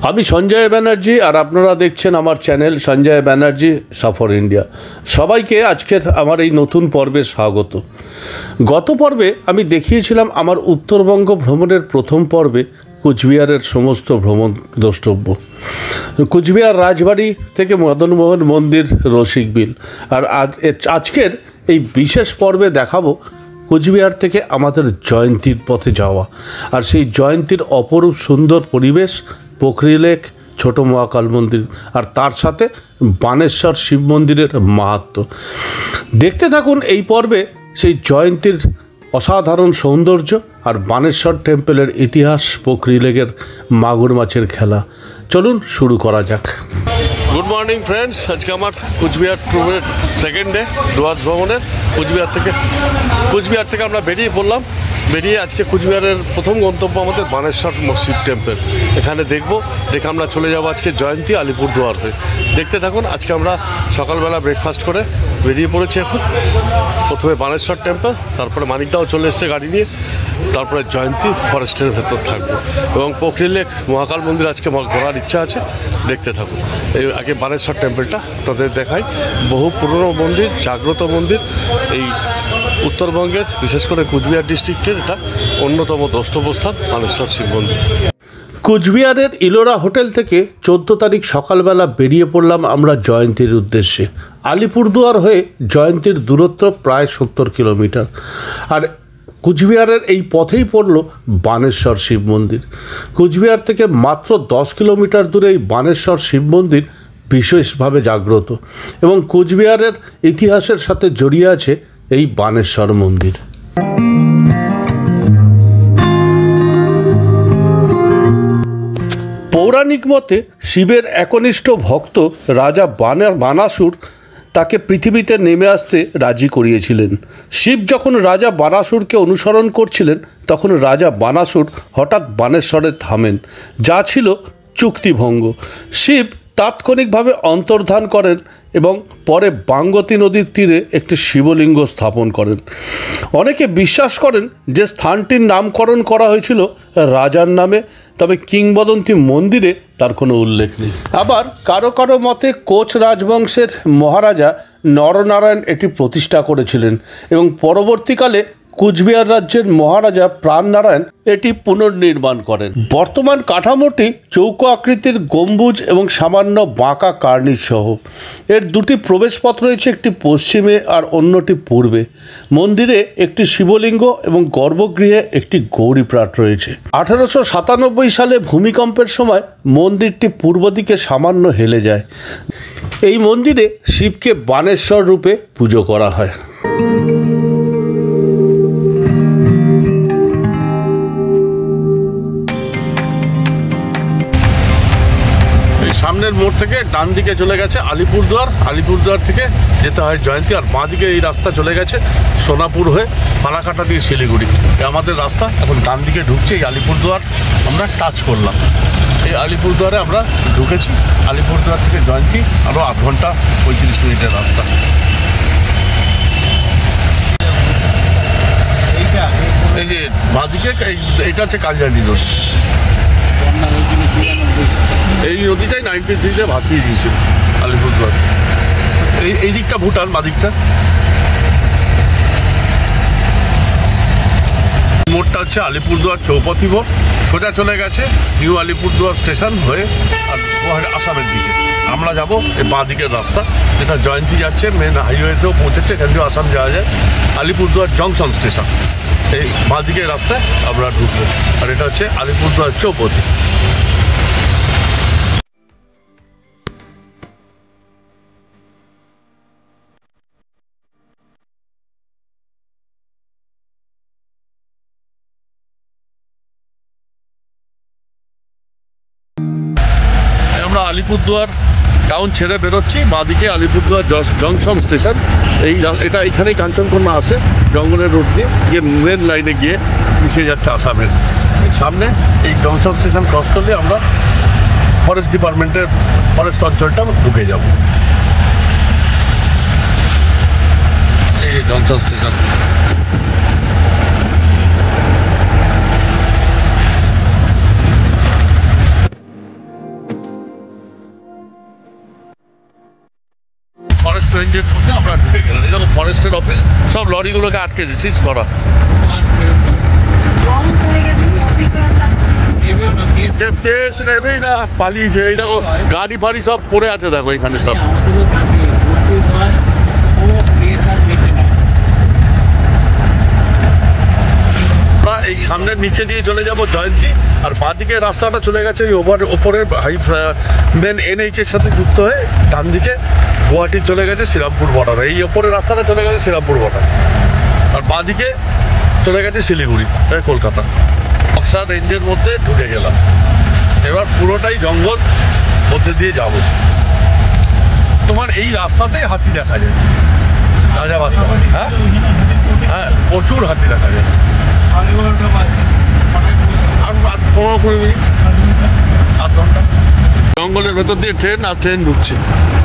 আমি সঞ্জয় ব্যানার্জি আর আপনারা দেখছেন আমার চ্যানেল সঞ্জয় ব্যানার্জি সফর ইন্ডিয়া। সবাইকে আজকের আমার এই নতুন পর্বে স্বাগত। গত পর্বে আমি দেখিয়েছিলাম আমার উত্তরবঙ্গ ভ্রমণের প্রথম পর্বে কুচবিহারের সমস্ত ভ্রমণ দ্রষ্টব্য, কুচবিহার রাজবাড়ি থেকে মদনমোহন মন্দির, রসিক বিল। আর আজকের এই বিশেষ পর্বে দেখাবো কুচবিহার থেকে আমাদের জয়ন্তীর পথে যাওয়া, আর সেই জয়ন্তীর অপরূপ সুন্দর পরিবেশ, পোখরি লেক, ছোট মহাকাল মন্দির, আর তার সাথে বানেশ্বর শিব মন্দিরের মাহাত্ম্য। দেখতে থাকুন এই পর্বে সেই জয়ন্তীর অসাধারণ সৌন্দর্য আর বানেশ্বর টেম্পলের ইতিহাস, পোখরি লেকের মাগুর মাছের খেলা। চলুন শুরু করা যাক। গুড মর্নিং ফ্রেন্ডস, আজকে আমার কুচবিহার ট্যুরের সেকেন্ড ডে, ডুয়ার্স ভ্রমণের। কুচবিহার থেকে আমরা বেরিয়ে পড়লাম। বেরিয়ে আজকে কুচবিহারের প্রথম গন্তব্য আমাদের বানেশ্বর শিব টেম্পল। এখানে দেখে আমরা চলে যাবো আজকে জয়ন্তী আলিপুরদুয়ার হয়ে। দেখতে থাকুন। আজকে আমরা সকালবেলা ব্রেকফাস্ট করে বেরিয়ে পড়েছি। এখন প্রথমে বানেশ্বর টেম্পল, তারপরে মানিকদাও চলে এসছে গাড়ি নিয়ে, তারপরে জয়ন্তী ফরেস্টের ভেতর থাকবো এবং পোখরি লেক, মহাকাল মন্দির আজকে ঘোরার ইচ্ছা আছে। দেখতে থাকুন। এই আগে বানেশ্বর টেম্পলটা তাদের দেখাই। বহু পুরনো মন্দির, জাগ্রত মন্দির। এই উত্তরবঙ্গের, বিশেষ করে কুচবিহার ডিস্ট্রিক্টের এটা অন্যতম দ্রষ্টব্য স্থান বানেশ্বর শিব মন্দির। কুচবিহারের ইলোরা হোটেল থেকে 14 তারিখ সকালবেলা বেরিয়ে পড়লাম আমরা জয়ন্তীর উদ্দেশ্যে। আলিপুরদুয়ার হয়ে জয়ন্তীর দূরত্ব প্রায় 70 কিলোমিটার। আর কুচবিহারের এই পথেই পড়ল বানেশ্বর শিব মন্দির। কুচবিহার থেকে মাত্র 10 কিলোমিটার দূরে এই বানেশ্বর শিব মন্দির বিশেষভাবে জাগ্রত এবং কুচবিহারের ইতিহাসের সাথে জড়িয়ে আছে এই বানেশ্বর মন্দির। পৌরাণিক মতে শিবের একনিষ্ঠ ভক্ত রাজা বানাসুর তাকে পৃথিবীতে নেমে আসতে রাজি করিয়েছিলেন। শিব যখন রাজা বানাসুরকে অনুসরণ করছিলেন, তখন রাজা বানাসুর হঠাৎ বানেশ্বরে থামেন, যা ছিল চুক্তিভঙ্গ। শিব তাৎক্ষণিকভাবে অন্তর্ধান করেন এবং পরে বাঙ্গতী নদীর তীরে একটি শিবলিঙ্গ স্থাপন করেন। অনেকে বিশ্বাস করেন যে স্থানটির নামকরণ করা হয়েছিল রাজার নামে, তবে কিংবদন্তি মন্দিরে তার কোনো উল্লেখ নেই। আবার কারো কারো মতে কোচ রাজবংশের মহারাজা নরনারায়ণ এটি প্রতিষ্ঠা করেছিলেন এবং পরবর্তীকালে কুচবিহার রাজ্যের মহারাজা প্রাণনারায়ণ এটি পুনর্নির্মাণ করেন। বর্তমান কাঠামোটি চৌকো আকৃতির গম্বুজ এবং সামান্য বাঁকা কার্নিশ সহ। এর দুটি প্রবেশপথ রয়েছে, একটি পশ্চিমে আর অন্যটি পূর্বে। মন্দিরে একটি শিবলিঙ্গ এবং গর্ভগৃহে একটি গৌরীপ্রাট রয়েছে। 1897 সালে ভূমিকম্পের সময় মন্দিরটি পূর্ব দিকে সামান্য হেলে যায়। এই মন্দিরে শিবকে বানেশ্বর রূপে পুজো করা হয়। সামনের মোড় থেকে ডান দিকে চলে গেছে আলিপুরদুয়ার। আলিপুরদুয়ার থেকে যেতে হয় জয়ন্তী, আর বাঁ দিকে এই রাস্তা চলে গেছে সোনাপুর হয়ে ফালাকাটা দিয়ে শিলিগুড়ি। আমাদের রাস্তা এখন ডান দিকে ঢুকছে। এই আলিপুরদুয়ার আমরা টাচ করলাম। এই আলিপুরদুয়ারে আমরা ঢুকেছি। আলিপুরদুয়ার থেকে জয়ন্তী আরও 8 ঘন্টা 35 মিনিটের রাস্তা। এই যে বাঁ দিকে এইটা হচ্ছে কালজানি রোড। এই নদীটাই 93-তে ভাসিয়ে দিয়েছিল আলিপুরদুয়ার। এই দিকটা ভুটান, বাঁ দিকটা। মোড়টা হচ্ছে আলিপুরদুয়ার চৌপতি মোড়। সোজা চলে গেছে নিউ আলিপুরদুয়ার স্টেশন হয়ে আর আসামের দিকে। আমরা যাব এই বাঁ দিকের রাস্তা, যেটা জয়ন্তী যাচ্ছে, মেন হাইওয়েতেও পৌঁছেছে, এখান থেকে আসাম যাওয়া যায়। আলিপুরদুয়ার জংশন স্টেশন, এই বাঁ দিকের রাস্তায় আমরা ঢুকবো। আর এটা হচ্ছে আলিপুরদুয়ার চৌপতি। আলিপুরদুয়ার টাউন ছেড়ে বেরোচ্ছি। বাঁদিকে আলিপুরদুয়ার জংশন স্টেশন। এটা এখানেই কাঞ্চনকন্যা আসে, জঙ্গলের রোড দিয়ে গিয়ে মেন লাইনে গিয়ে মিশে যাচ্ছে আসামের। সামনে এই জংশন স্টেশন ক্রস করলে আমরা ফরেস্ট ডিপার্টমেন্টের ফরেস্ট অঞ্চলটা ঢুকে যাব। এই জংশন স্টেশন। রেঞ্জের মধ্যে আমরা ঢুকে গেলাম। এই দেখো ফরেস্টের অফিস, সব লরিগুলোকে আটকে দিচ্ছিস করা। নেবেই না, পালিয়েছে। এই দেখো গাড়ি ফাড়ি সব পড়ে আছে, দেখো এখানে সব। এই সামনের নিচে দিয়ে চলে যাব জয়ন্তী, আর বাঁদিকে রাস্তাটা চলে গেছে এই ওপরের মেন NH এর সাথে যুক্ত হয়ে ডান দিকে গুয়াহাটি চলে গেছে শ্রীরামপুর বর্ডার। এই ওপরের রাস্তাটা চলে গেছে শ্রীরামপুর বর্ডার, আর বাঁদিকে চলে গেছে শিলিগুড়ি, কলকাতা। বক্সা রেঞ্জের মধ্যে ঢুকে গেলাম। এবার পুরোটাই জঙ্গল মধ্যে দিয়ে যাব। তোমার এই রাস্তাতেই হাতি দেখা যায়, রাজাবাদ। হ্যাঁ হ্যাঁ, প্রচুর হাতি দেখা যায়। আর 15-20 মিনিট, আধ ঘন্টা। জঙ্গলের ভেতর দিয়ে ট্রেন, আর ট্রেন ঢুকছে।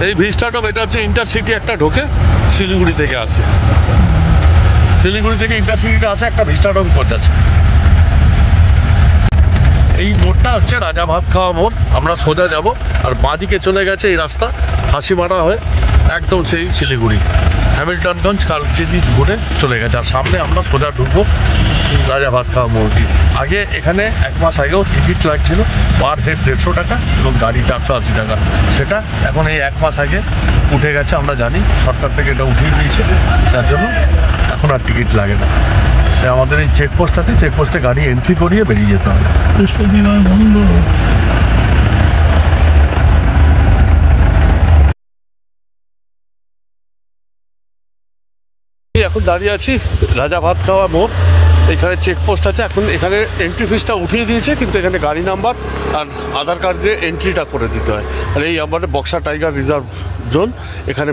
এই ভিস্টাটপ, এটা হচ্ছে ইন্টারসিটি একটা ঢোকে, শিলিগুড়ি থেকে আসে। শিলিগুড়ি থেকে ইন্টারসিটিটা আসে, একটা ভিস্টাটপ পৌঁছাচ্ছে। এই মোড়টা হচ্ছে রাজা ভাত খাওয়া মোড়। আমরা সোজা যাব, আর বাঁদিকে চলে গেছে এই রাস্তা হাসিমারা হয়ে একদম সেই শিলিগুড়ি, হ্যামিল্টনগঞ্জ, কালচিনি ঘুরে চলে গেছে। আর সামনে আমরা সোজা ঢুকবো রাজা ভাত খাওয়া মোড়টি। আগে এখানে 1 মাস আগেও টিকিট লাগছিল, পার হেড 150 টাকা এবং গাড়ি 480 টাকা। সেটা এখন এই 1 মাস আগে উঠে গেছে, আমরা জানি সরকার থেকে এটা উঠিয়ে দিয়েছে, যার জন্য এখন আর টিকিট লাগে না। আমাদের এই চেকপোস্ট আছে, চেকপোস্টে গাড়ি এন্ট্রি করিয়ে বেরিয়ে যেতে হবে। এখন দাঁড়িয়ে আছি রাজা ভাত খাওয়া মোড়। এখানে চেকপোস্ট আছে, এখন এখানে এন্ট্রি ফিসটা উঠিয়ে দিয়েছে, কিন্তু এখানে গাড়ি নাম্বার আর আধার কার্ড দিয়ে এন্ট্রিটা করে দিতে হয়। আর এই আমাদের বক্সা টাইগার রিজার্ভ জোন, এখানে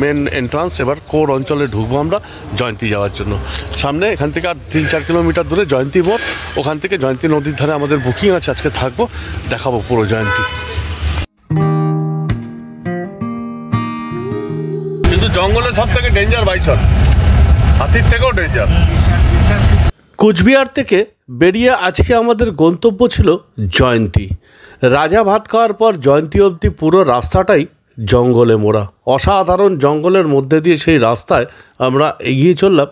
মেন এন্ট্রান্স। এবার কোর অঞ্চলে ঢুকবো আমরা জয়ন্তী যাওয়ার জন্য। সামনে এখান থেকে আর 3-4 কিলোমিটার দূরে জয়ন্তী মোড়, ওখান থেকে জয়ন্তী নদীর ধারে আমাদের বুকিং আছে, আজকে থাকবো, দেখাবো পুরো জয়ন্তী। কিন্তু জঙ্গলের সব থেকে ডেঞ্জার বাইসন, হাতির থেকেও ডেঞ্জার। কুচবিহার থেকে বেরিয়ে আজকে আমাদের গন্তব্য ছিল জয়ন্তী। রাজা ভাত খাওয়ার পর জয়ন্তী অবধি পুরো রাস্তাটাই জঙ্গলে মোড়া। অসাধারণ জঙ্গলের মধ্যে দিয়ে সেই রাস্তায় আমরা এগিয়ে চললাম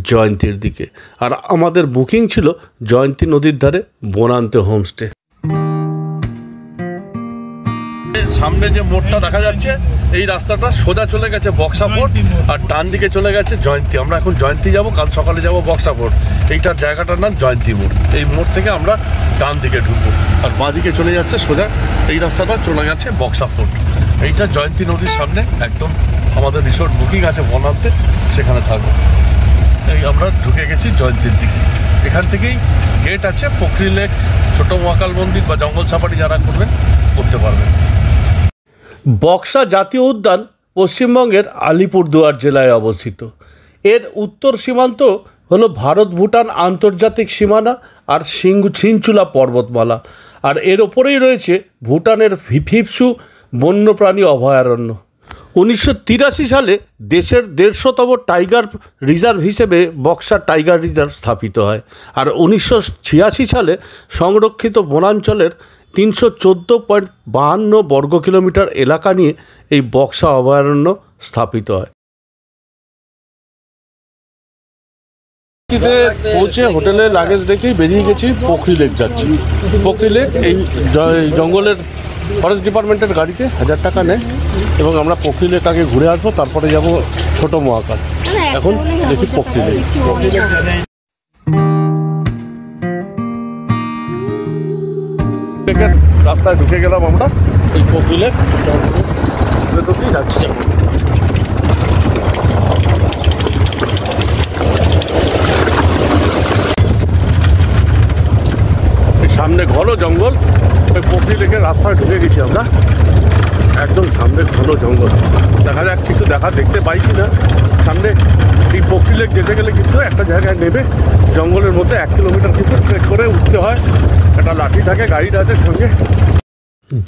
জয়ন্তীর দিকে। আর আমাদের বুকিং ছিল জয়ন্তী নদীর ধারে বনান্তে হোমস্টে। সামনে যে মোড়টা দেখা যাচ্ছে, এই রাস্তাটা সোজা চলে গেছে বক্সা ফোর্ট, আর ডান দিকে চলে গেছে জয়ন্তী। আমরা এখন জয়ন্তী যাব, কাল সকালে যাব বক্সা ফোর্ট। এইটার জায়গাটার নাম জয়ন্তী মোড়। এই মোড় থেকে আমরা ডান দিকে ঢুকবো, আর বাঁ দিকে চলে যাচ্ছে সোজা এই রাস্তাটা চলে গেছে বক্সা ফোর্ট। এইটা জয়ন্তী নদীর সামনে একদম আমাদের রিসোর্ট বুকিং আছে বনান্তে, সেখানে থাকবো। এই আমরা ঢুকে গেছি জয়ন্তীর দিকে। এখান থেকেই গেট আছে, পোখরি লেক, ছোটো মহাকাল মন্দির বা জঙ্গল সাফারি যারা করবেন করতে পারবেন। বক্সা জাতীয় উদ্যান পশ্চিমবঙ্গের আলিপুরদুয়ার জেলায় অবস্থিত। এর উত্তর সীমান্ত হলো ভারত ভুটান আন্তর্জাতিক সীমানা আর সিনচুলা পর্বতমালা, আর এর ওপরেই রয়েছে ভুটানের ফিফসু বন্যপ্রাণী অভয়ারণ্য। 1983 সালে দেশের 150তম টাইগার রিজার্ভ হিসেবে বক্সা টাইগার রিজার্ভ স্থাপিত হয়, আর 1986 সালে সংরক্ষিত বনাঞ্চলের 314.52 বর্গ কিলোমিটার এলাকা নিয়ে এই বক্সা অভয়ারণ্য স্থাপিত হয়। পৌঁছে হোটেলে লাগেজ রেখেই বেরিয়ে গেছি, পোখরি লেক যাচ্ছি। পোখরি লেক এই জঙ্গলের ফরেস্ট ডিপার্টমেন্টের গাড়িতে 1000 টাকা নেয়, এবং আমরা পোখরি লেক আগে ঘুরে আসবো, তারপরে যাব ছোটো মহাকাল। এখন দেখি পোখরি লেক। রাস্তায় ঢুকে গেলাম আমরা, এই পোখরি লেক ভেতরেই যাচ্ছি। সামনে ঘন জঙ্গল, ওই পোখরি লেকের রাস্তায় ঢুকে গেছি আমরা, একদম সামনে ঘন জঙ্গল। দেখা যাক কিছু দেখতে পাই কি না সামনে। এই পোখরি লেক যেতে গেলে কিন্তু একটা জায়গায় নেবে জঙ্গলের মধ্যে 1 কিলোমিটার কিন্তু ট্রেক করে উঠতে হয়, একটা লাঠি থাকে, গাইড আছে সঙ্গে।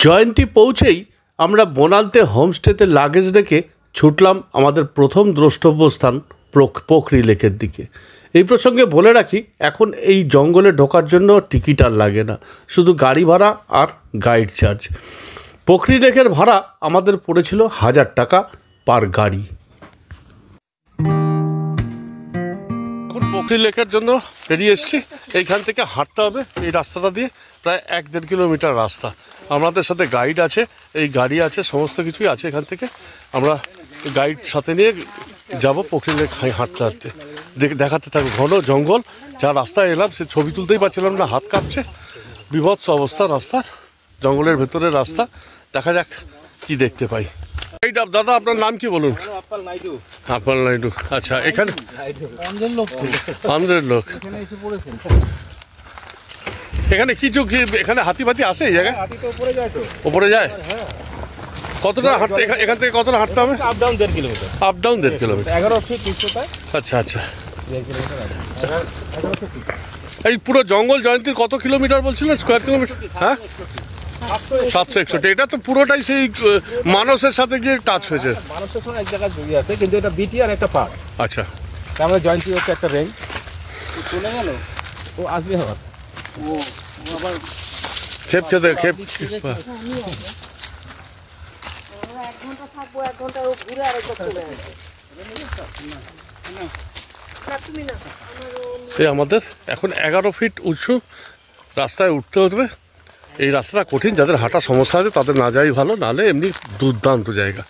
জয়ন্তী পৌঁছেই আমরা বনান্তে হোমস্টেতে লাগেজ রেখে ছুটলাম আমাদের প্রথম দ্রষ্টব্য স্থান পোখরি লেকের দিকে। এই প্রসঙ্গে বলে রাখি, এখন এই জঙ্গলে ঢোকার জন্য টিকিট আর লাগে না, শুধু গাড়ি ভাড়া আর গাইড চার্জ। পোখরি লেকের ভাড়া আমাদের পড়েছিল 1000 টাকা পার গাড়ি, পোখরি লেকের জন্য বেরিয়ে এসেছি। এইখান থেকে হাঁটতে হবে এই রাস্তাটা দিয়ে প্রায় 1-1.5 কিলোমিটার রাস্তা। আমাদের সাথে গাইড আছে, এই গাড়ি আছে, সমস্ত কিছুই আছে। এখান থেকে আমরা গাইড সাথে নিয়ে যাব পোখরি লেক হাঁটতে হাঁটতে। দেখাতে থাকবো ঘন জঙ্গল, যা রাস্তায় এলাম সে ছবি তুলতেই পারছিলাম না, হাত কাঁপছে। বিভৎস অবস্থা রাস্তার, জঙ্গলের ভেতরের রাস্তা। দেখা যাক কি দেখতে পাই। দাদা আপনার নাম কি বলুন? আপাল নাইডু। আচ্ছা, এখানে 100 লোক এখানে কিছু এখানে হাতি ফাতি আসে এই জায়গায়? উপরে যায়? কতটা হাঁটতে এখান থেকে কতটা হাঁটতে হবে? Up down 1.5 kilometre. Up down 1.5 kilometre. 11 feet উচ্চতায়। আচ্ছা আচ্ছা, এই পুরো জঙ্গল জয়ন্তীর কত কিলোমিটার বলছিলেন? Square kilometre? হ্যাঁ, 761। এটা তো পুরোটাই সেই মানসের সাথে গিয়ে টাচ হয়েছে। মানসের সঙ্গে এক জায়গায় জড়িয়ে আছে, কিন্তু এটা বিটি আর একটা পার্ট। আচ্ছা, তার মানে জয়ন্তী হচ্ছে একটা রেঞ্জ। চলে গেল, ও আসবে আবার। ও আবার খেপ খেতে খেপ। 1 ঘন্টা থাকবো, 1 ঘন্টা ও ঘুরে আরেকবার চলে আসবে। এই আমাদের এখন 11 ফিট উঁচু রাস্তায় উঠতে হবে। এই রাস্তাটা কঠিন, যাদের হাঁটার সমস্যা আছে তাদের না যাই ভালো, নাহলে এমনি দুর্দান্ত জায়গা।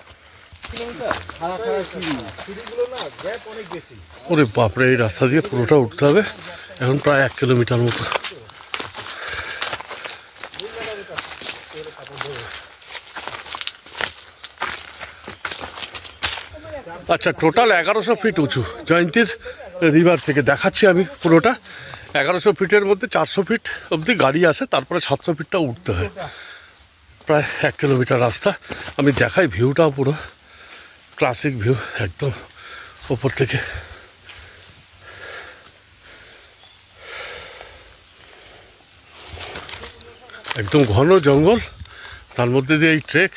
ওরে বাপরে, এই রাস্তা দিয়ে পুরোটা উঠতে হবে। এখন প্রায় 1 কিলোমিটার মতো। আচ্ছা, টোটাল 1100 ফিট উঁচু জয়ন্তীর রিভার থেকে দেখাচ্ছি আমি পুরোটা। 1100 ফিটের মধ্যে 400 ফিট অবধি গাড়ি আসে, তারপরে 700 ফিটটা উঠতে হয়। প্রায় 1 কিলোমিটার রাস্তা। আমি দেখাই ভিউটাও পুরো ক্লাসিক ভিউ, একদম ওপর থেকে। একদম ঘন জঙ্গল, তার মধ্যে দিয়ে এই ট্রেক,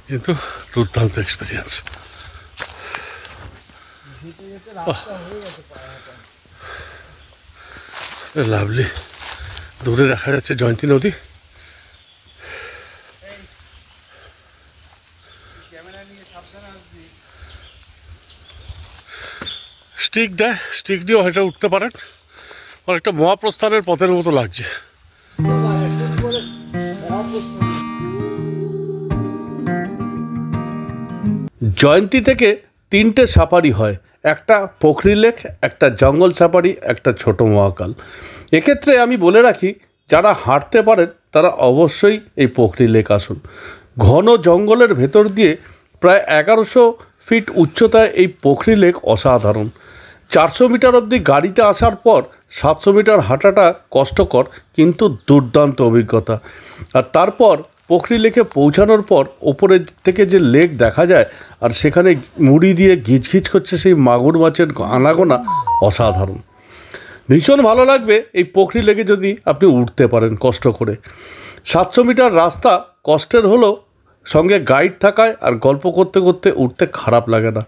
কিন্তু দুর্দান্ত এক্সপিরিয়েন্স। লাভলি। দূরে দেখা যাচ্ছে জয়ন্তী নদী। স্টিক দেয়, স্টিক দিয়েও হয়তো উঠতে পারেন। অনেকটা মহাপ্রস্থানের পথের মতো লাগছে। জয়ন্তী থেকে 3টে সাফারি হয়, একটা পোখরি লেক, একটা জঙ্গল সাফারি, একটা ছোট মহাকাল। এক্ষেত্রে আমি বলে রাখি, যারা হাঁটতে পারেন তারা অবশ্যই এই পোখরি লেক আসুন। ঘন জঙ্গলের ভেতর দিয়ে প্রায় 1100 ফিট উচ্চতায় এই পোখরি লেক অসাধারণ। 400 মিটার অবধি গাড়িতে আসার পর 700 মিটার হাঁটাটা কষ্টকর, কিন্তু দুর্দান্ত অভিজ্ঞতা। আর তারপর পোখরি লেকে পৌঁছানোর পর ওপরের থেকে যে লেক দেখা যায়, আর সেখানে মুড়ি দিয়ে ঘিচঘিচ করছে সেই মাগুর মাছের আনাগোনা, অসাধারণ। ভীষণ ভালো লাগবে এই পোখরি লেকে যদি আপনি উঠতে পারেন কষ্ট করে। 700 মিটার রাস্তা কষ্টের হলেও সঙ্গে গাইড থাকায় আর গল্প করতে করতে উঠতে খারাপ লাগে না।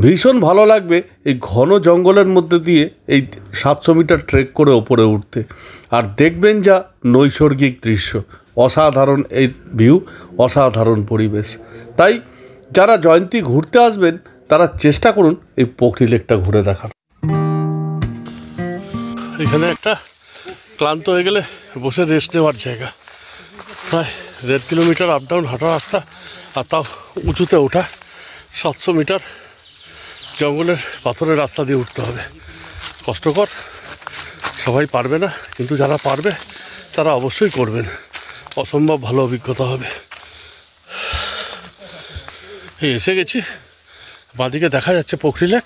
ভীষণ ভালো লাগবে এই ঘন জঙ্গলের মধ্যে দিয়ে এই 700 মিটার ট্রেক করে ওপরে উঠতে। আর দেখবেন যা নৈসর্গিক দৃশ্য, অসাধারণ এই ভিউ, অসাধারণ পরিবেশ। তাই যারা জয়ন্তী ঘুরতে আসবেন তারা চেষ্টা করুন এই পোখরি লেকটা ঘুরে দেখার। এখানে একটা ক্লান্ত হয়ে গেলে বসে রেস্ট নেওয়ার জায়গা। প্রায় 1.5 কিলোমিটার আপ ডাউন হাঁটা রাস্তা, আর তাও উঁচুতে ওঠা। 700 মিটার জঙ্গলের পাথরের রাস্তা দিয়ে উঠতে হবে, কষ্টকর, সবাই পারবে না, কিন্তু যারা পারবে তারা অবশ্যই করবেন। অসম্ভব ভালো অভিজ্ঞতা হবে। এই এসে গেছি, বাঁদিকে দেখা যাচ্ছে পোখরি লেক।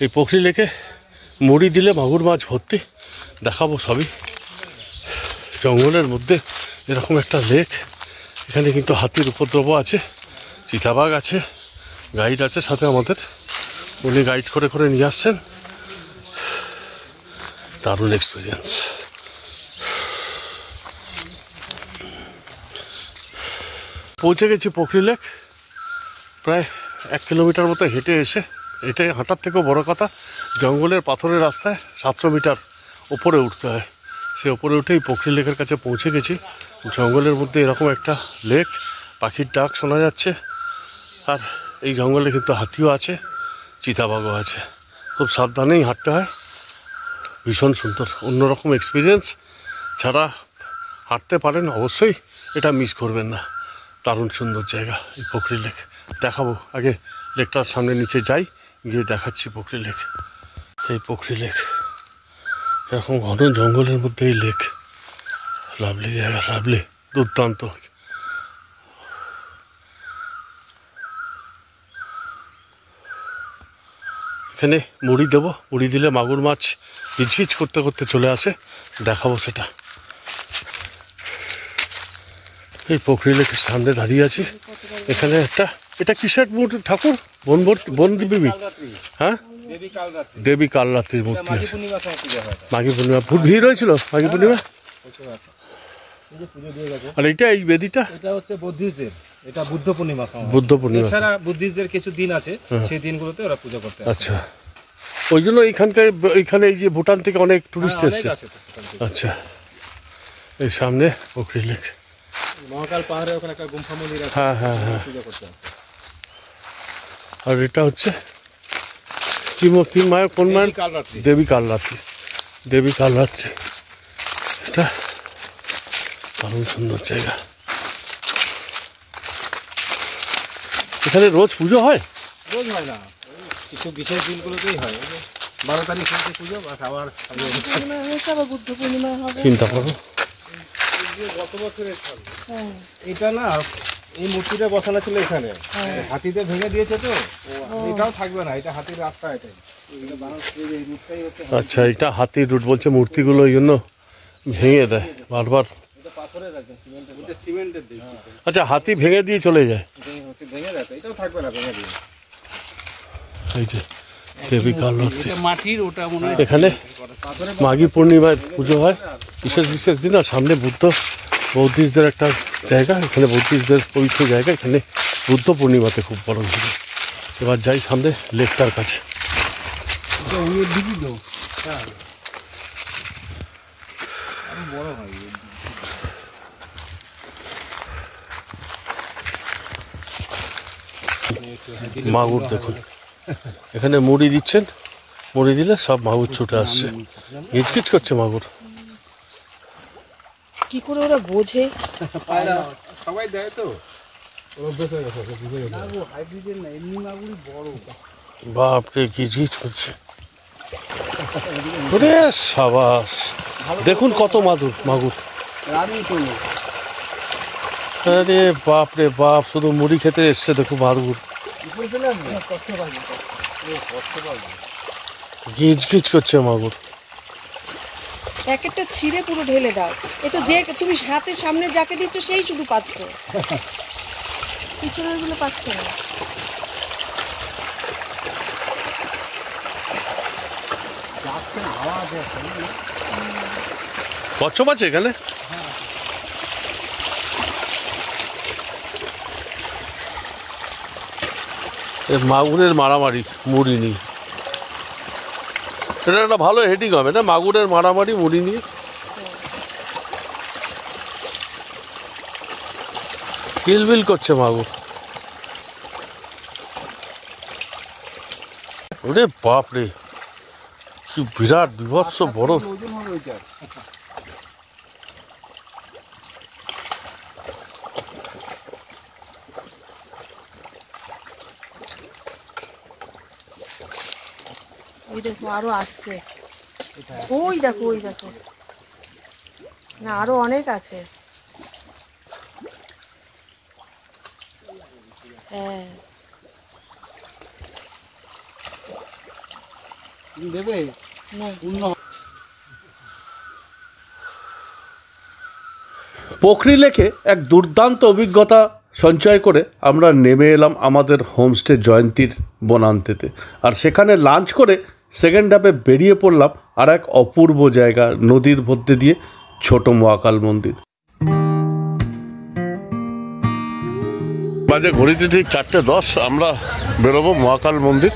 এই পোখরি লেকে মুড়ি দিলে মাগুর মাছ ভর্তি, দেখাবো সবই। জঙ্গলের মধ্যে এরকম একটা লেক, এখানে কিন্তু হাতির উপদ্রব আছে, চিতাবাঘ আছে, গাইড আছে সাথে আমাদের, উনি গাইড করে করে নিয়ে আসছেন। দারুণ এক্সপিরিয়েন্স। পৌঁছে গেছি পোখরি লেক। প্রায় 1 কিলোমিটার মতো হেঁটে এসে, এটাই হাঁটার থেকেও বড় কথা, জঙ্গলের পাথরের রাস্তায় 700 মিটার ওপরে উঠতে হয়। সে ওপরে উঠেই পোখরি লেকের কাছে পৌঁছে গেছি। জঙ্গলের মধ্যে এরকম একটা লেক, পাখির ডাক শোনা যাচ্ছে। আর এই জঙ্গলে কিন্তু হাতিও আছে, চিতাবাঘও আছে। খুব সাবধানেই হাঁটতে হয়, ভীষণ সুন্দর, অন্যরকম এক্সপিরিয়েন্স। যারা হাঁটতে পারেন অবশ্যই এটা মিস করবেন না। দারুণ সুন্দর জায়গা এই পোখরি লেক। দেখাবো, আগে লেকটার সামনে নিচে যাই, গিয়ে দেখাচ্ছি পোখরি লেক। এই পোখরি লেক এরকম ঘন জঙ্গলের মধ্যে এই লেক, লাভলি জায়গা, লাভলি, দুর্দান্ত। এখানে মুড়ি দেবো, মুড়ি দিলে মাগুর মাছ ঝিঝ করতে করতে চলে আসে, দেখাবো সেটা। এই পোখরি লেকের সামনে দাঁড়িয়ে আছি। এখানে একটা, এটা কিসের মূর্তি ঠাকুর? বনদেবী, হ্যাঁ, দেবী কালরাত্রির মূর্তি আছে। মাঘী পূর্ণিমা ভিড় হয়েছিল, মাঘী পূর্ণিমা। আর এইটা, এই বেদিটা, এটা হচ্ছে বুদ্ধিস্টদের, এটা বুদ্ধ পূর্ণিমা সময়। বুদ্ধ পূর্ণিমা এছাড়া বুদ্ধিস্টদের কিছু দিন আছে, সেই দিনগুলোতে ওরা পূজা করতে আসে। আচ্ছা, ওই জন্য এইখানকার, এইখানে এই যে ভুটান থেকে অনেক টুরিস্ট এসছে। আচ্ছা, এই সামনে পোখরি লেক, মহাকাল পাহাড়ে ওখানে একটা গুম্ফা মন্দির আছে, হ্যাঁ হ্যাঁ হ্যাঁ। পূজা করতে আসে। আর এটা হচ্ছে কি মায়ের, কোন মায়ের? কালরাত্রি, দেবী কালরাত্রি, দেবী কালরাত্রি। এটা দারুণ সুন্দর জায়গা। এখানে রোজ পুজো হয়? রোজ হয় না, কিছু বিশেষ দিনগুলোতেই হয়। 12 তারিখ থেকে পুজো, আবার বুদ্ধ পূর্ণিমা হবে। চিন্তা করো, গত বছরের এটা না, এই মূর্তিটা বসানো ছিল এখানে, হাতিতে ভেঙে দিয়েছে তো, এটাও থাকবে না, এটা হাতির রাস্তা। এটাই, আচ্ছা, এটা হাতির রুট বলছে, মূর্তিগুলো ওই জন্য ভেঙে দেয় বারবার। সিমেন্টের দিক, আচ্ছা, হাতি ভেঙে দিয়ে চলে যায়, ভেঙে দেয়, এটাও থাকবে না, ভেঙে দিয়ে। এই যে দেবী কালরাত্রি, মাটির, ওটা মনে হয় এখানে মাঘী পূর্ণিমায় পুজো হয় বিশেষ বিশেষ দিন। আর সামনে বৌদ্ধিস্টদের একটা জায়গা, এখানে বৌদ্ধিস্টদের পবিত্র জায়গা, এখানে বুদ্ধ পূর্ণিমাতে খুব বড় ছিল। এবার যাই সামনে লেকটার কাছে। বড় হয় মাগুর দেখুন, এখানে মুড়ি দিচ্ছেন, মুড়ি দিলে সব মাগুর ছুটে আসছে, গিজগিজ করছে মাগুর। কি করে ওরা বোঝে? সবাই দেয় তো, বাপরে, গিজগিজ করছে। ওরে সাবাস, দেখুন কত মাগুর। আরে বাপ রে বাপ, শুধু মুড়ি খেতে এসছে, দেখো মাগুর গিজ গিজ করছে মাগুর। প্যাকেটটা ছিঁড়ে পুরো ঢেলে দাও। এটা যে তুমি হাতের সামনে যাকে দিচ্ছ সেই শুধু পাচ্ছে, পিছনের গুলো পাচ্ছে না। কচ্ছপ আছে এখানে? মাগুরের মারামারি মুড়ি নিয়ে, এটা একটা ভালো হেডিং হবে না? মাগুরের মারামারি মুড়ি নিয়ে। কিলবিল করছে মাগুর। ওরে বাপ রে, কি বিরাট বিভৎস বড়। ওই দেখো আরো আসছে, ওই দেখো, ওই দেখো, না আরো অনেক আছে। হ্যাঁ, দেবে না। পোখরি লেকে এক দুর্দান্ত অভিজ্ঞতা সঞ্চয় করে আমরা নেমে এলাম আমাদের হোমস্টে জয়ন্তীর বনান্তেতে। আর সেখানে লাঞ্চ করে সেকেন্ড হাফে বেরিয়ে পড়লাম আর এক অপূর্ব জায়গা, নদীর মধ্যে দিয়ে ছোট মহাকাল মন্দির। বাজে ঘড়িতে ঠিক 4:10, আমরা বেরোবো মহাকাল মন্দির,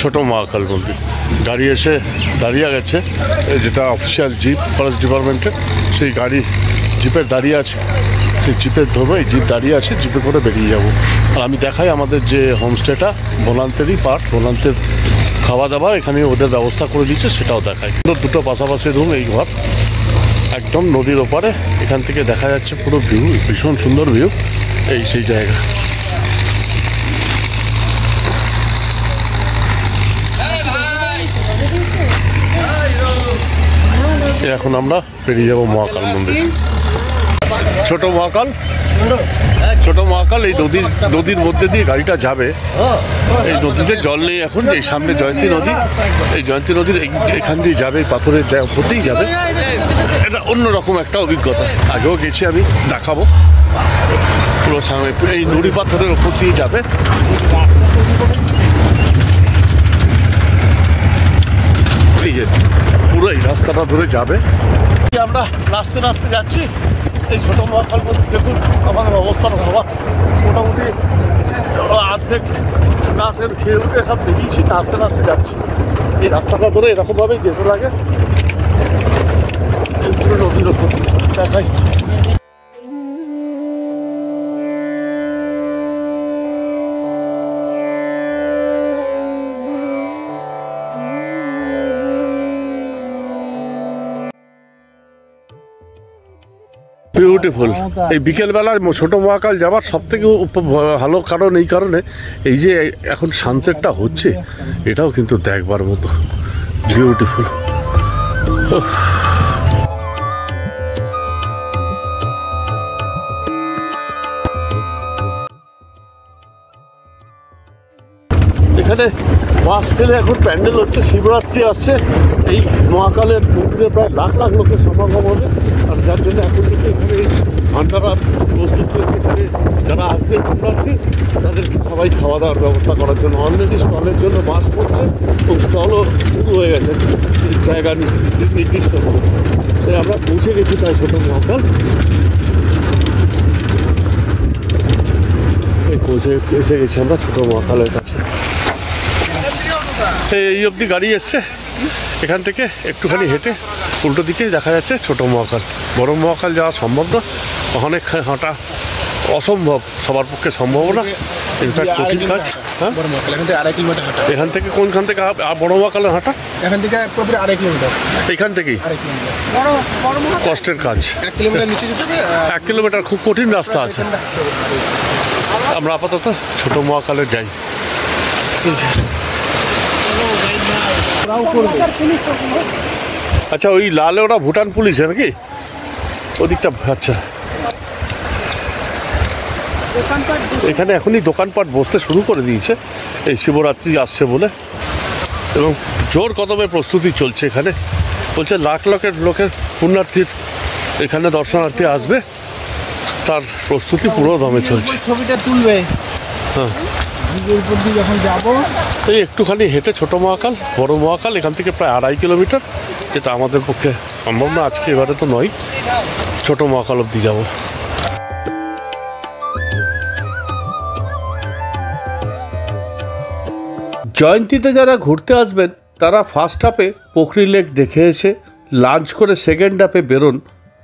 ছোট মহাকাল মন্দির। গাড়ি এসে দাঁড়িয়ে গেছে, যেটা অফিসিয়াল জিপ ফরেস্ট ডিপার্টমেন্টের, সেই গাড়ি জিপের দাঁড়িয়ে আছে, সেই জিপের ধরবো। এই জিপ দাঁড়িয়ে আছে, জিপে করে বেরিয়ে যাব। আর আমি দেখাই আমাদের যে হোমস্টেটা, ভোলান্তেরই পার্ট, ভোলান্তের খাওয়া দাওয়া এখানে ওদের ব্যবস্থা করে দিচ্ছে, সেটাও দেখায়। দুটো পাশাপাশি রুম, এই ঘর একদম নদীর ওপারে, এখান থেকে দেখা যাচ্ছে পুরো ভিউ, ভীষণ সুন্দর ভিউ। এই সেই জায়গা। এখন আমরা পেরিয়ে যাব মহাকাল মন্দির। ছোট মহাকাল, এই নদীর মধ্যে দিয়ে গাড়িটা যাবে। এই নদীতে জল নেই এখন, এই সামনে জয়ন্তী নদী, এই জয়ন্তী নদীর এখান দিয়ে যাবে, পাথরের উপর দিয়েই যাবে। এটা অন্যরকম একটা অভিজ্ঞতা, আগেও গেছি আমি, দেখাবো। পুরো সামনে এই নুড়ি পাথরের ওপর দিয়ে যাবে। এই যে পুরো এই রাস্তাটা ধরে যাবে। আমরা নাচতে নাচতে যাচ্ছি এই ছোট মহাকাল মন্দির। দেখুন আমাদের অবস্থাটা সবার মোটামুটি অর্ধেক নাচের খেয়ে উঠে সব বেরিয়েছি, নাচতে নাচতে যাচ্ছি। এই রাস্তাটা ধরে এরকমভাবেই যেতে লাগে পুরো নদীর ওপর দেখাই। বিউটিফুল। এই বিকেলবেলা ছোট মহাকাল যাওয়ার সব থেকে ভালো কারণ এই কারণে, এই যে এখন সানসেটটা হচ্ছে, এটাও কিন্তু দেখবার মতো বিউটিফুল। এখানে বাস ফেলে এখন প্যান্ডেল হচ্ছে, শিবরাত্রি আসছে। এই মহাকালের মন্দিরে প্রায় লাখ লাখ লোকের সমাগম হবে, আর যার জন্য এখন কিন্তু এখানে ভান্ডারা প্রস্তুত করেছে। এখানে যারা আসবে শিবরাত্রি তাদেরকে সবাই খাওয়া দাওয়ার ব্যবস্থা করার জন্য অলরেডি স্টলের জন্য বাস করছে, এবং স্টলও শুরু হয়ে গেছে জায়গা নির্দিষ্ট করে। তাই আমরা পৌঁছে গেছি প্রায় ছোট মহাকাল। এসে গেছি আমরা ছোট মহাকালের কাছে। এই অবধি গাড়ি এসছে, এখান থেকে একটুখানি হেঁটে উল্টো দিকে দেখা যাচ্ছে ছোট মহাকাল। বড় মহাকাল যাওয়া সম্ভব না, অনেক হাঁটা অসম্ভব, সবার পক্ষে সম্ভব না, ইনফ্যাক্ট কঠিন কাজ। হ্যাঁ, এখান থেকে কোনখান থেকে বড় মহাকালের হাঁটা? এখান থেকে 2.5 কিলোমিটার। এখান থেকেই কষ্টের কাজ। 1 কিলোমিটার খুব কঠিন রাস্তা আছে। আমরা আপাতত ছোট মহাকালে যাই। আচ্ছা, ওই লালে ওরা ভুটান পুলিশ নাকি ওদিকটা? আচ্ছা, এখানে এখনই দোকানপাট বসতে শুরু করে দিয়েছে এই শিবরাত্রি আসছে বলে, এবং জোর কদমে প্রস্তুতি চলছে। এখানে বলছে লাখ লোকের পুণ্যার্থীর এখানে দর্শনার্থী আসবে, তার প্রস্তুতি পুরো দমে চলছে। ছবিটা তুলবে। হ্যাঁ, যখন যাবো এই একটুখানি হেঁটে ছোট মহাকাল, বড় মহাকাল এখান থেকে প্রায় 2.5 কিলোমিটার, যেটা আমাদের পক্ষে সম্ভব না আজকে, এবারে তো নয়। ছোট মহাকাল অব্দি যাব। জয়ন্তীতে যারা ঘুরতে আসবেন তারা ফার্স্ট হাফে পোখরি লেক দেখে এসে লাঞ্চ করে সেকেন্ড হাফে বেরোন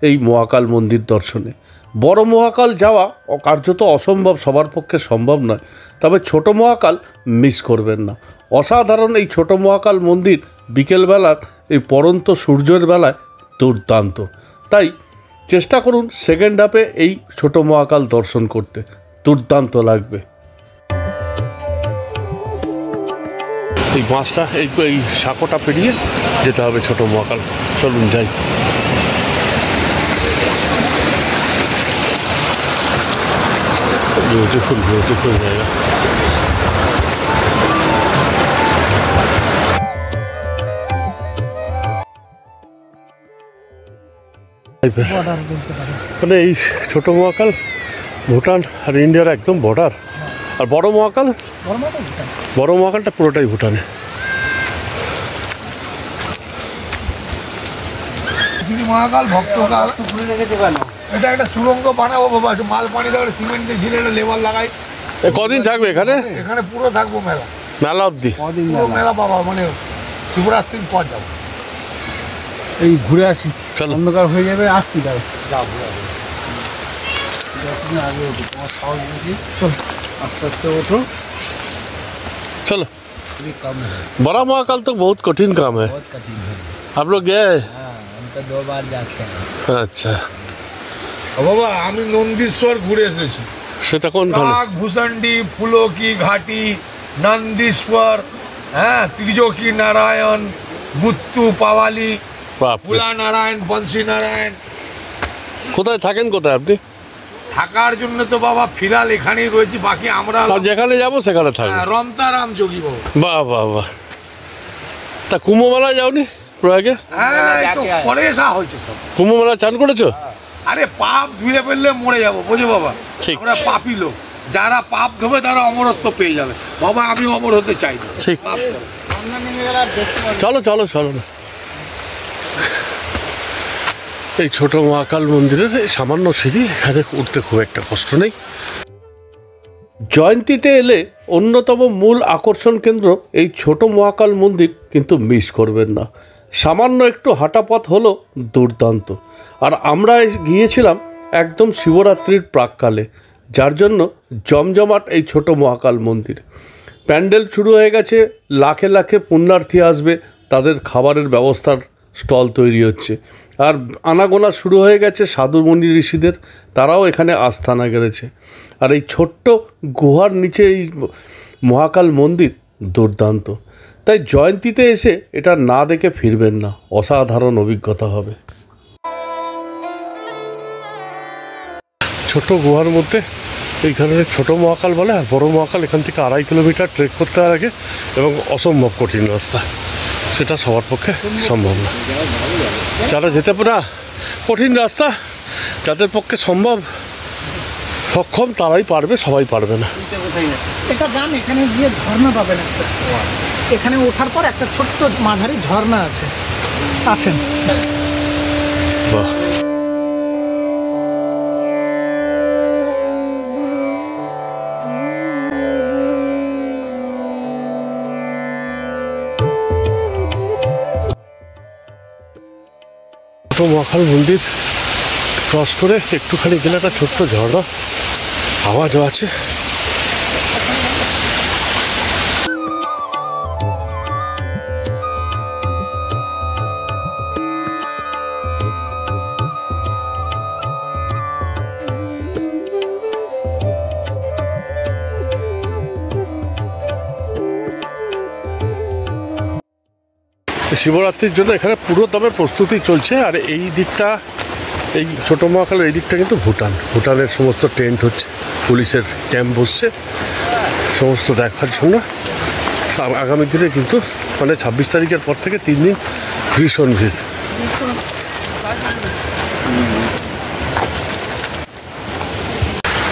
এই মহাকাল মন্দির দর্শনে। বড় মহাকাল যাওয়া কার্যত অসম্ভব, সবার পক্ষে সম্ভব নয়, তবে ছোট মহাকাল মিস করবেন না। অসাধারণ এই ছোট মহাকাল মন্দির বিকেলবেলার এই পড়ন্ত সূর্যের বেলায় দুর্দান্ত। তাই চেষ্টা করুন সেকেন্ড হাফে এই ছোট মহাকাল দর্শন করতে, দুর্দান্ত লাগবে। এই বাঁশটা এই সাঁকোটা পেরিয়ে যেতে হবে ছোট মহাকাল। চলুন যাই। বিউটিফুল জায়গা। মানে এই ছোট মহাকাল ভুটান আর ইন্ডিয়ার একদম বর্ডার। আর বড় মহাকালটা পুরোটাই ভুটানে। মহাকাল ভক্তকাল এটা একটা সুরঙ্গ বানাবো বাবা, একটু মাল পানি দেওয়ার সিমেন্ট দিয়ে ঘিরে লেবার লাগাই। কদিন থাকবে এখানে? এখানে পুরো থাকবো মেলা অবধি। মেলা বাবা, মানে শিবরাত্রির পর যাবো। এই ঘুরে আসি, অন্ধকার হয়ে যাবে। আসছি দাও, আগে ওঠো, তোমার সাহস বেশি। চল আস্তে আস্তে ওঠো, চলো। यात्री कम है। बड़ा महाकाल तो बहुत कठिन काम है। बहुत कठिन है। आप लोग गए? हाँ, हम तो 2 बार जाते हैं। अच्छा, বাবা আমি নন্দীশ্বর ঘুরে এসেছি। সেটা কোনখানে? কাক, ভূষণ্ডী, ফুলকি ঘাটি, নন্দীশ্বর, হ্যাঁ, ত্রিজোকি নারায়ণ, গুত্তু, পাওয়ালি, বাপরে। ভোলা নারায়ণ, বংশী নারায়ণ। কোথায় থাকেন কোথায় আপনি? থাকার জন্য তো বাবা ফিরাল এখানেই রয়েছি, বাকি আমরা আর যেখানে যাবো সেখানে থাকবো। রমতারাম যোগী বাবু। বাহ বাহ বাহ। তা কুম্ভ মেলায় যাওনি প্রয়াগে? হ্যাঁ, এই তো পরে আসা হয়েছে সব। কুম্ভ মেলা চান করেছো? আরে পাপ ধুয়ে ফেললে মরে যাবো, বোঝো বাবা। ঠিক। আমরা পাপী লোক, যারা পাপ ধোবে তারা অমরত্ব পেয়ে যাবে। বাবা আমি অমর হতে চাই না। ঠিক। পাপ করো। চলো চলো চলো না। এই ছোট মহাকাল মন্দিরের এই সামান্য সিঁড়ি, এখানে উঠতে খুব একটা কষ্ট নেই। জয়ন্তীতে এলে অন্যতম মূল আকর্ষণ কেন্দ্র এই ছোট মহাকাল মন্দির কিন্তু মিস করবেন না। সামান্য একটু হাঁটা পথ হলো দুর্দান্ত। আর আমরা গিয়েছিলাম একদম শিবরাত্রির প্রাককালে, যার জন্য জমজমাট এই ছোট মহাকাল মন্দির। প্যান্ডেল শুরু হয়ে গেছে, লাখে লাখে পুণ্যার্থী আসবে, তাদের খাবারের ব্যবস্থার স্টল তৈরি হচ্ছে। আর আনাগোনা শুরু হয়ে গেছে সাধু মুনি ঋষিদের, তারাও এখানে আস্থানা গেড়েছে। আর এই ছোট্ট গুহার নিচে এই মহাকাল মন্দির দুর্দান্ত। তাই জয়ন্তীতে এসে এটা না দেখে ফিরবেন না, অসাধারণ অভিজ্ঞতা হবে। ছোট গুহার মধ্যে এইখানে ছোট মহাকাল বলে, আর বড় মহাকাল এখান থেকে 2.5 কিলোমিটার ট্রেক করতে লাগে, এবং অসম্ভব কঠিন রাস্তা, সেটা সবার পক্ষে সম্ভব না। যারা যেতে পারে, কঠিন রাস্তা, যাদের পক্ষে সম্ভব সক্ষম তারাই পারবে, সবাই পারবে না। এটা যান, এখানে গিয়ে ঝর্ণা পাবেন একটা। এখানে ওঠার পর একটা ছোট্ট মাঝারি ঝর্ণা আছে, আসেন। বাহ। মহাকাল মন্দির ক্রস করে একটুখানি গেলে একটা ছোট্ট ঝর্ণা আওয়াজও আছে। শিবরাত্রির জন্য এখানে পুরো দমে প্রস্তুতি চলছে। আর এই দিকটা, এই ছোট মহাকালের এই দিকটা কিন্তু ভুটানের সমস্ত টেন্ট হচ্ছে, পুলিশের ক্যাম্প বসছে সমস্ত দেখার জন্য। আগামী দিনে কিন্তু মানে 26 তারিখের পর থেকে 3 দিন ভীষণ ভিড়।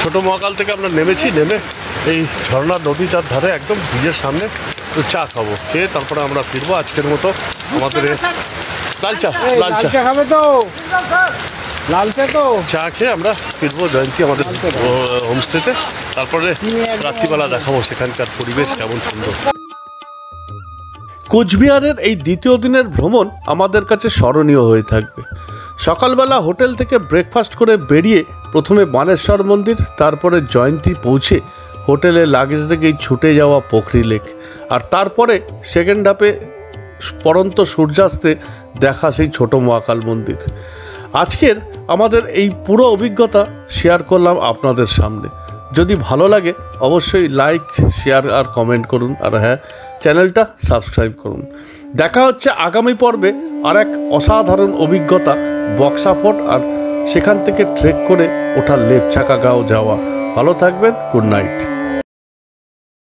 ছোট মহাকাল থেকে আমরা নেমেছি, নেমে এই ঝর্ণা নদীটার ধারে একদম ব্রিজের সামনে তো চা খাবো, খেয়ে তারপরে আমরা ফিরবো। আজকের মতো আমাদের লাল চা খাবে তো, লাল চা তো চা খেয়ে আমরা ফিরবো জয়ন্তী আমাদের হোমস্টেতে। তারপরে রাত্রিবেলা দেখাবো সেখানকার পরিবেশ কেমন সুন্দর। কোচবিহারের এই দ্বিতীয় দিনের ভ্রমণ আমাদের কাছে স্মরণীয় হয়ে থাকবে। সকালবেলা হোটেল থেকে ব্রেকফাস্ট করে বেরিয়ে প্রথমে বানেশ্বর মন্দির, তারপরে জয়ন্তী পৌঁছে হোটেলে লাগেজ রেখেই ছুটে যাওয়া পোখরি লেক, আর তারপরে সেকেন্ড হাফে পরন্ত সূর্যাস্তে দেখা সেই ছোট মহাকাল মন্দির। আজকের আমাদের এই পুরো অভিজ্ঞতা শেয়ার করলাম আপনাদের সামনে। যদি ভালো লাগে অবশ্যই লাইক, শেয়ার আর কমেন্ট করুন, আর হ্যাঁ, চ্যানেলটা সাবস্ক্রাইব করুন। দেখা হচ্ছে আগামী পর্বে আর এক অসাধারণ অভিজ্ঞতা, বক্সা ফোর্ট আর সেখান থেকে ট্রেক করে ওঠা লেপচাকা গাঁও যাওয়া। ভালো থাকবেন, গুড নাইট।